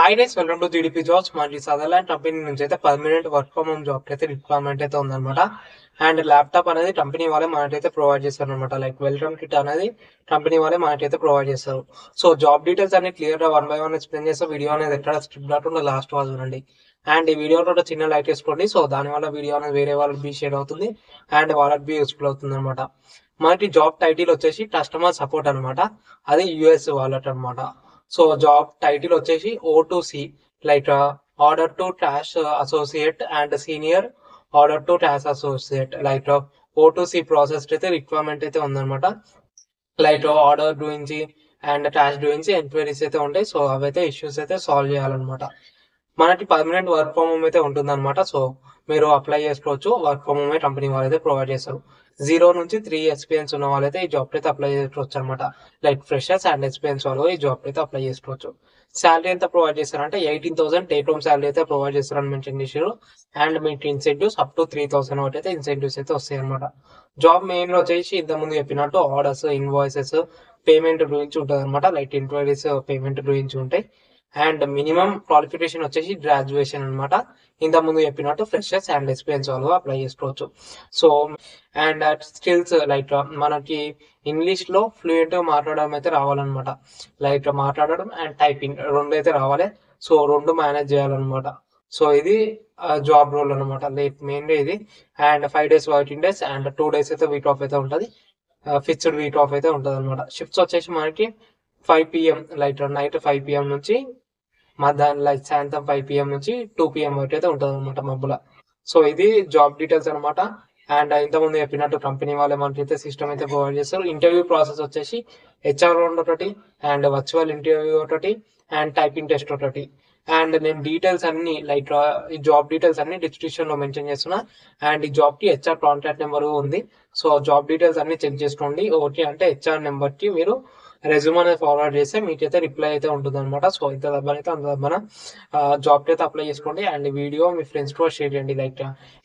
Hi guys, welcome to GDP jobs. మనకి Sutherland company నుంచి అయితే permanent work from home job అయితే requirement అయితే ఉందన్నమాట. అండ్ ల్యాప్టాప్ అనేది కంపెనీ వాళ్ళే మనకైతే ప్రొవైడ్ చేస్తారు అనమాట. లైక్ వెల్కమ్ కిట్ అనేది కంపెనీ వాళ్ళే మనకైతే ప్రొవైడ్ చేస్తారు. సో జాబ్ డీటెయిల్స్ అన్ని క్లియర్ గా 1 by 1 ఎక్స్ప్లెయిన్ చేస్తే వీడియో అనేది ఎక్కడ స్క్రిప్ట్ కాకుండా లాస్ట్ వాళ్ళు చూడండి. అండ్ ఈ వీడియోలో ఒక చిన్న లైక్ వేసుకోండి. సో దానివల్ల వీడియో అనేది వేరే వాళ్ళకి బీ షేర్ అవుతుంది అండ్ వాళ్ళకి బీ యూస్ఫుల్ అవుతుంది అనమాట. మనకి జాబ్ టైటిల్ వచ్చేసి కస్టమర్ సపోర్ట్ అనమాట. అది యుఎస్ వాళ్ళట్ అనమాట. సో జాబ్ టైటిల్ వచ్చేసి O2C, like order to cash associate and senior order to cash associate, like O2C process అయితే రిక్వైర్మెంట్ అయితే ఉందన్నమాట. లైక్ ఆర్డర్ గురించి అండ్ క్యాష్ గురించి ఎంక్వైరీస్ అయితే ఉంటాయి. సో అవైతే ఇష్యూస్ అయితే సాల్వ్ చేయాలన్నమాట. మనకి పర్మనెంట్ వర్క్ ఫ్రమ్ హోమ్ అయితే ఉంటుంది అనమాట. సో మీరు అప్లై చేసుకోవచ్చు. వర్క్ ఫ్రమ్ హోమ్ కంపెనీ వాళ్ళైతే ప్రొవైడ్ చేస్తారు. 0 నుంచి 3 ఎక్స్పీరియన్స్ ఉన్న వాళ్ళైతే ఈ జాబ్ అయితే అప్లై చేసుకోవచ్చు అనమాట. లైక్ ఫ్రెషర్స్ అండ్ ఎక్స్పీరియన్స్ వాళ్ళు ఈ జాబ్ అయితే అప్లై చేసుకోవచ్చు. శాలరీ ఎంత ప్రొవైడ్ చేస్తారంటే 18,000 టేక్ హోమ్ శాలరీ అయితే ప్రొవైడ్ చేస్తారని మెన్షన్ చేశారు. అండ్ మీకు ఇన్సెంటివ్స్ అప్ టు 3,000 వరకు అయితే ఇన్సెంటివ్స్ అయితే వస్తాయి అనమాట. జాబ్ మెయిన్ లో వచ్చేసి ఇంతకుముందు చెప్పినట్టు ఆర్డర్స్, ఇన్వాయిసెస్, పేమెంట్ గురించి ఉంటుంది అనమాట. లైక్ ఎంక్వైరీస్, పేమెంట్ గురించి ఉంటాయి. అండ్ మినిమం క్వాలిఫికేషన్ వచ్చేసి గ్రాడ్యుయేషన్ అనమాట. ఇంత ముందు చెప్పినట్టు ఫ్రెషర్స్ అండ్ ఎక్స్పీరియన్స్ వాళ్ళు అప్లై చేసుకోవచ్చు. సో అండ్ స్కిల్స్ లైక్ మనకి ఇంగ్లీష్ లో ఫ్లూయెంట్ గా మాట్లాడడం అయితే రావాలన్నమాట. లైక్ మాట్లాడడం అండ్ టైపింగ్ రెండు అయితే రావాలి. సో రెండు మేనేజ్ చేయాలన్నమాట. సో ఇది జాబ్ రోల్ అనమాట. లైక్ మెయిన్ ఇది. And 5 days working days and 2 days అయితే వీక్ ఆఫ్ అయితే ఉంటుంది. ఫిక్స్డ్ వీక్ ఆఫ్ అయితే ఉంటుంది అనమాట. షిఫ్ట్స్ వచ్చేసి మనకి 5 PM, లైక్ నైట్ 5 PM నుంచి మధ్యాహ్నం లైక్ సాయంత్రం 5 PM నుంచి 2 PM వరకు అయితే ఉంటుంది అనమాట మబ్బుల. సో ఇది జాబ్ డీటెయిల్స్ అనమాట. అండ్ ఇంతకుముందు చెప్పినట్టు కంపెనీ వాళ్ళే మనకైతే సిస్టమ్ అయితే ప్రొవైడ్ చేస్తారు. ఇంటర్వ్యూ ప్రాసెస్ వచ్చేసి HR రౌండ్ ఒకటి అండ్ వర్చువల్ ఇంటర్వ్యూ ఒకటి అండ్ టైపింగ్ టెస్ట్ ఒకటి. అండ్ నేను డీటెయిల్స్ అన్ని లైక్ ఈ జాబ్ డీటెయిల్స్ అన్ని డిస్క్రిప్షన్ లో మెన్షన్ చేస్తున్నా. అండ్ ఈ జాబ్ కి HR కాంటాక్ట్ నెంబర్ ఉంది. సో జాబ్ డీటెయిల్స్ అన్ని చెక్ చేసుకోండి. ఓకే అంటే HR నెంబర్ కి మీరు రెజ్యూమ్ అనేది ఫార్వర్డ్ చేస్తే మీకైతే రిప్లై అయితే ఉంటుంది అనమాట. సో ఇంత దబ్బనైతే అంత దబ్బన జాబ్ అయితే అప్లై చేసుకోండి. అండ్ వీడియో మీ ఫ్రెండ్స్ కూడా షేర్ చేయండి. లైక్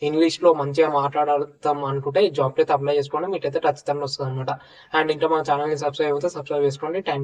ఇంగ్లీష్ లో మంచిగా మాట్లాడతాం అనుకుంటే ఈ జాబ్ అయితే అప్లై చేసుకోండి. మీకైతే ఖచ్చితంగా వస్తుంది అనమాట. అండ్ ఇంకా మన ఛానల్ ని సబ్స్క్రైబ్ అయితే సబ్స్క్రైబ్ చేసుకోండి. థ్యాంక్